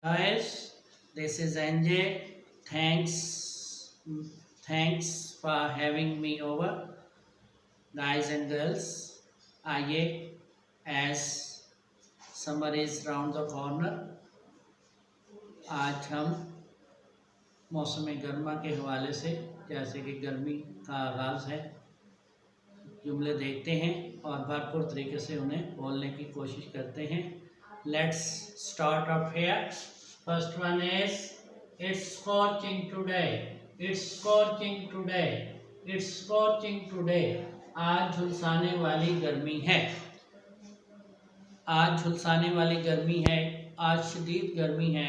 Guys, this is NJ. Thanks for having me over, guys and girls. आइए, as summer is round the corner, आज हम मौसम गर्मा के हवाले से, जैसे कि गर्मी का आगाज़ है, जुमले देखते हैं और भरपूर तरीके से उन्हें बोलने की कोशिश करते हैं. Let's start off here. First one is it's scorching today. It's scorching today. It's scorching today. आज झुलसाने वाली गर्मी है. आज झुलसाने वाली गर्मी है. आज शदीद गर्मी है.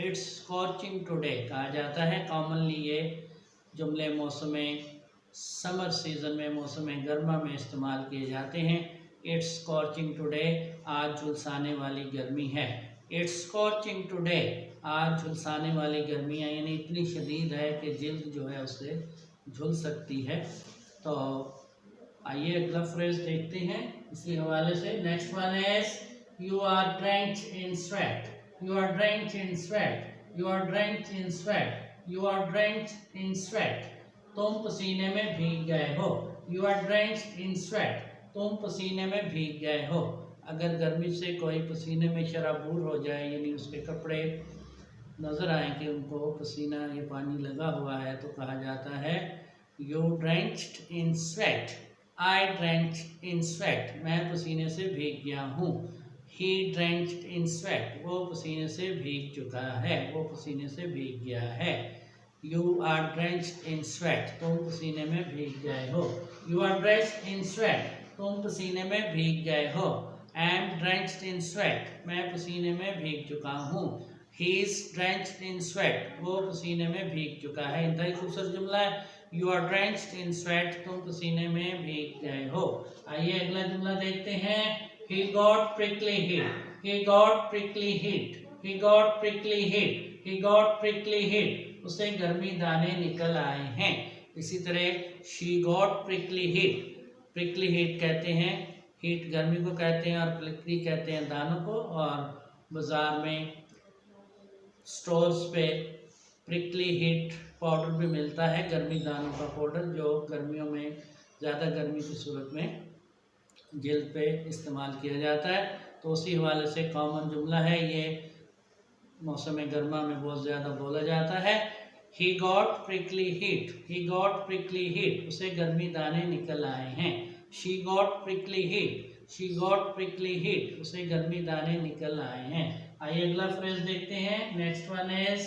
It's scorching today कहा जाता है. कॉमनली ये जुमले मौसम समर सीज़न में, मौसम गर्मा में इस्तेमाल किए जाते हैं. It's scorching today. आज झुलसाने वाली गर्मी है. It's scorching today. आज झुलसाने वाली गर्मी है, यानी इतनी शदीद है कि जिल्द जो है उससे झुल सकती है. तो आइए अगला फ्रेज देखते हैं इसी हवाले से. Next one is you are drenched in sweat. You are drenched in sweat. You are drenched in sweat. You are drenched in sweat. तुम पसीने में भीग गए हो. You are drenched in sweat. तुम पसीने में भीग गए हो. अगर गर्मी से कोई पसीने में शराबूर हो जाए, यानी उसके कपड़े नज़र आए कि उनको पसीना ये पानी लगा हुआ है, तो कहा जाता है you drenched in sweat. I drenched in sweat. मैं पसीने से भीग गया हूँ. ही ड्रेंच्ड इन स्वेट. वो पसीने से भीग चुका है, वो पसीने से भीग गया है. You are drenched in sweat. तुम पसीने में भीग गए हो. You are drenched in sweat. तुम पसीने में भीग गए हो. I am drenched in sweat. मैं पसीने में भीग चुका हूँ. He is drenched in sweat. वो पसीने में भीग चुका है. इंतहाई खूबसूरत जुमला है. You are drenched in sweat. तुम पसीने में भीग गए हो. आइए अगला जुमला देखते हैं. He got prickly heat. He got prickly heat. He got prickly heat. He got prickly heat. उसे गर्मी दाने निकल आए हैं. इसी तरह she got prickly heat. prickly heat कहते हैं हीट गर्मी को कहते हैं, और प्रिकली कहते हैं दानों को. और बाज़ार में स्टोर्स पे प्रिकली हीट पाउडर भी मिलता है, गर्मी दानों का पाउडर, जो गर्मियों में ज़्यादा गर्मी की सूरत में जिल्द पे इस्तेमाल किया जाता है. तो उसी हवाले से कॉमन जुमला है ये, मौसम गर्मा में बहुत ज़्यादा बोला जाता है. ही got prickly heat. He got prickly heat. उसे गर्मी दाने निकल आए हैं. She got prickly heat. She got prickly heat. उसे गर्मी दाने निकल आए हैं. आइए अगला फ्रेज देखते हैं. Next one is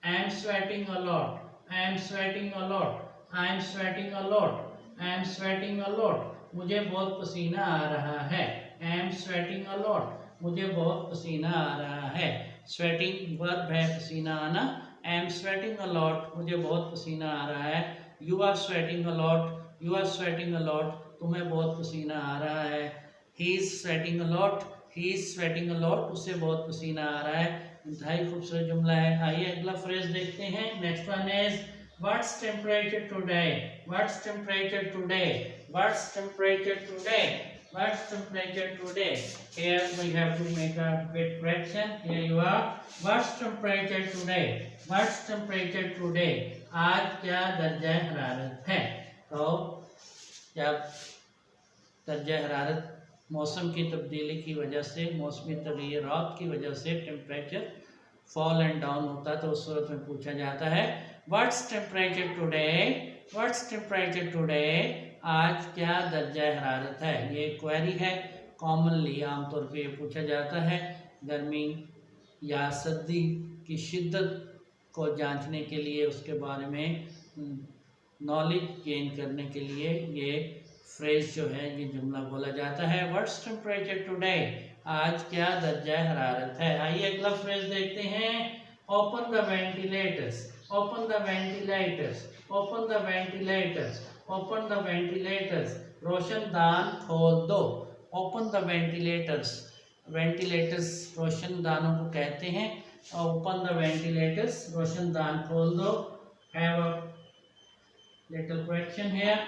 I am sweating a lot. I am sweating a lot. I am sweating a lot. I am sweating a lot. मुझे बहुत पसीना आ रहा है. I am sweating a lot. मुझे बहुत पसीना आ रहा है. Sweating वर्ब है, पसीना आना. I am sweating a lot. मुझे बहुत पसीना आ रहा है. You are sweating a lot. You are sweating a lot. तुम्हें बहुत पसीना आ रहा है. He is sweating a lot. He is sweating a lot. उसे बहुत पसीना आ रहा है. इंतहाई खूबसूरत जुमला है. आइए अगला फ्रेज देखते हैं. Next one is What's temperature today? What's temperature today? What's temperature today? What's temperature today? Here we have to make a bit correction. Here you are. What's temperature today? What's temperature today? आज क्या दर्जा हरारत है? तो जब दर्जा हरारत मौसम की तब्दीली की वजह से, मौसमी तग़य्युरात की वजह से टेम्परेचर फॉल एंड डाउन होता है, तो उस सूरत में पूछा जाता है what's temperature today. What's temperature today. आज क्या दर्जा हरारत है. ये क्वेरी है. कॉमनली आमतौर पे ये पूछा जाता है गर्मी या सर्दी की शिद्दत को जांचने के लिए, उसके बारे में नॉलेज गेन करने के लिए ये फ्रेज जो है, ये जुमला बोला जाता है. What's temperature today. आज क्या दर्जा हरारत है. आइए अगला फ्रेज देखते हैं. Open the ventilators. Open the ventilators. Open the ventilators. Open the ventilators. रोशनदान खोल दो. Open the ventilators. वेंटिलेटर्स रोशनदानों को कहते हैं. Open the ventilators. रोशनदान खोल दो. Have a little correction here.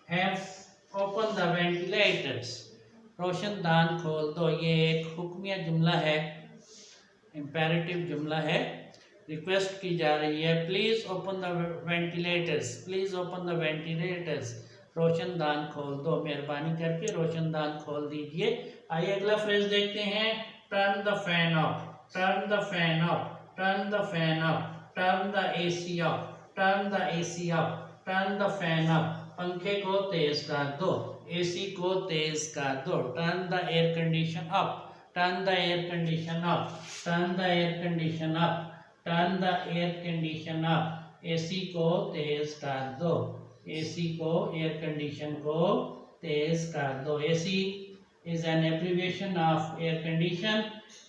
Have open the ventilators. रोशनदान खोल दो. ये एक हुक्मिया जुमला है. इम्पेरेटिव जुमला है, रिक्वेस्ट की जा रही है please open the ventilators, please open the ventilators, रोशनदान खोल दो, मेहरबानी करके रोशनदान खोल दीजिए। आइए अगला फ्रेज देखते हैं, turn the fan of, turn the fan of, turn the fan of, turn the AC of, turn the AC of, turn the fan of, पंखे को तेज कर दो, एसी को तेज कर दो, turn the air condition up, turn the air condition up, turn the air condition up, turn the air condition up, AC को तेज कर दो, एसी को, एयर कंडीशन को तेज कर दो। AC is an abbreviation of air condition,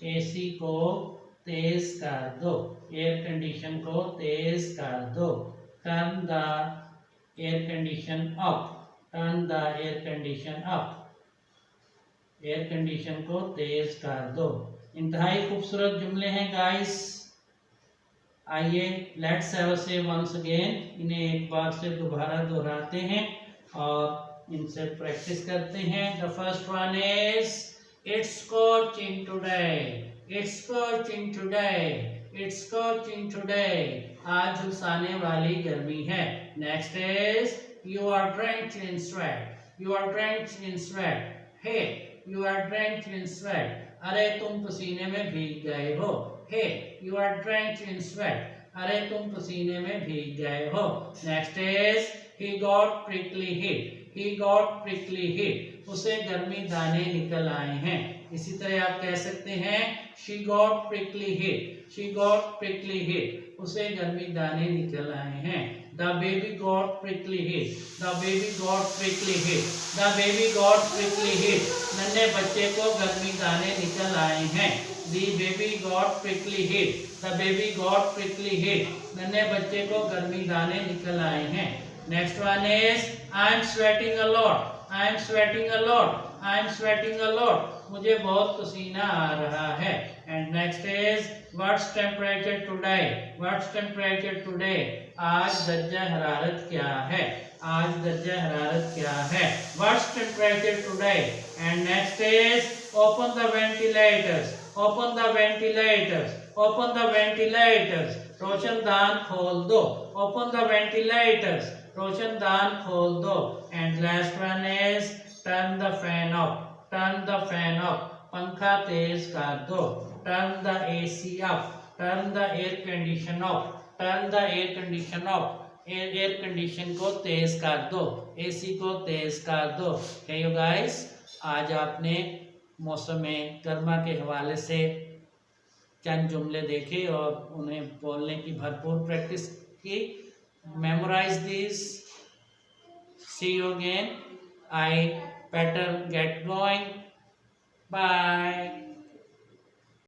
AC को तेज कर दो, एयर कंडीशन को तेज कर दो। Turn the air condition up, turn the air condition up, air condition को तेज कर दो। इंतहाई खूबसूरत जुमले हैं गाइस। आइए लेट्स हैव अ से वंस अगेन, इन्हें एक बार से दोबारा दोहराते हैं और इनसे प्रैक्टिस करते हैं। The first one is it's scorching today, it's scorching today, it's scorching today, आज झुलसाने वाली गर्मी है। Next is you are drenched in sweat, you are drenched in sweat, hey you are drenched in sweat, अरे तुम पसीने में भीग गए हो, hey you are drenched in sweat, अरे तुम पसीने में भीग गए हो। Next is he got prickly heat, he got prickly heat, उसे गर्मी दाने निकल आए हैं। इसी तरह आप कह सकते हैं she got prickly heat, she got prickly heat, उसे गर्मी दाने निकल आए हैं। The baby got prickly heat, the baby got prickly heat, the baby got prickly heat, नन्हे बच्चे को गर्मी दाने निकल आए हैं। The baby got prickly heat, the baby got prickly heat, नन्हे बच्चे को गर्मी दाने निकल आए हैं। Next one is I am sweating a lot, I am sweating a lot, I am sweating a lot, मुझे बहुत पसीना आ रहा है। And next is what's temperature today, what's temperature today, आज दर्जा हरारत क्या है, आज दर्जा हरारत क्या है। What's temperature today. And next is open the ventilators, open the ventilators, open the ventilators, रोशनदान खोल दो, ओपन द वेंटिलेटर्स, रोशनदान खोल दो। And last one is turn the fan of, turn the fan of, पंखा तेज कर दो, turn the AC of, turn the air condition of, turn the air condition of, air condition को तेज कर दो, AC को तेज कर दो। हे यू गाइस, आज आपने मौसम गर्मा के हवाले से चंद जुमले देखे और उन्हें बोलने की भरपूर प्रैक्टिस की। Memorise this, see you again, I better get going, bye।